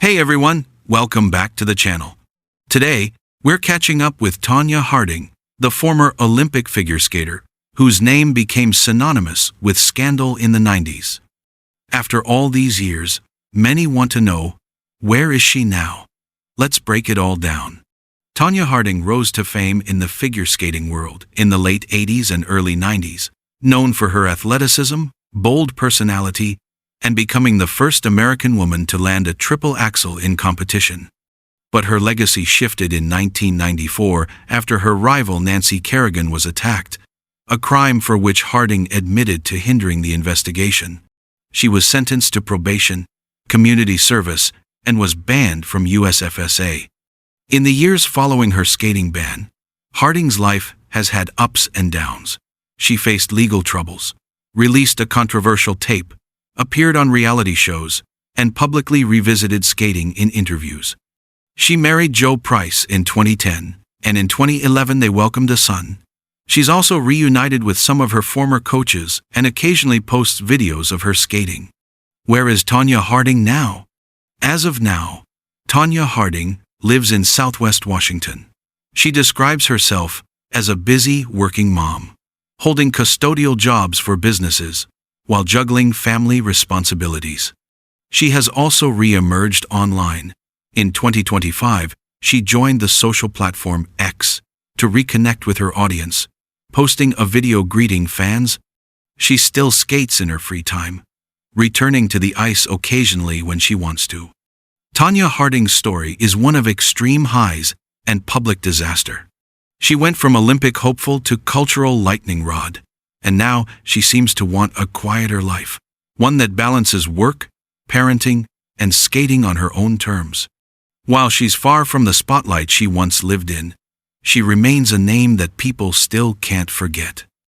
Hey everyone, welcome back to the channel. Today, we're catching up with Tonya Harding, the former Olympic figure skater, whose name became synonymous with scandal in the 90s. After all these years, many want to know, where is she now? Let's break it all down. Tonya Harding rose to fame in the figure skating world in the late 80s and early 90s, known for her athleticism, bold personality, and becoming the first American woman to land a triple axel in competition. But her legacy shifted in 1994 after her rival Nancy Kerrigan was attacked, a crime for which Harding admitted to hindering the investigation. She was sentenced to probation, community service, and was banned from USFSA. In the years following her skating ban, Harding's life has had ups and downs. She faced legal troubles, released a controversial tape, appeared on reality shows, and publicly revisited skating in interviews. She married Joe Price in 2010, and in 2011 they welcomed a son. She's also reunited with some of her former coaches and occasionally posts videos of her skating. Where is Tonya Harding now? As of now, Tonya Harding lives in Southwest Washington. She describes herself as a busy working mom, holding custodial jobs for businesses while juggling family responsibilities. She has also re-emerged online. In 2025, she joined the social platform X to reconnect with her audience, posting a video greeting fans. She still skates in her free time, returning to the ice occasionally when she wants to. Tonya Harding's story is one of extreme highs and public disaster. She went from Olympic hopeful to cultural lightning rod, and now she seems to want a quieter life, one that balances work, parenting, and skating on her own terms. While she's far from the spotlight she once lived in, she remains a name that people still can't forget.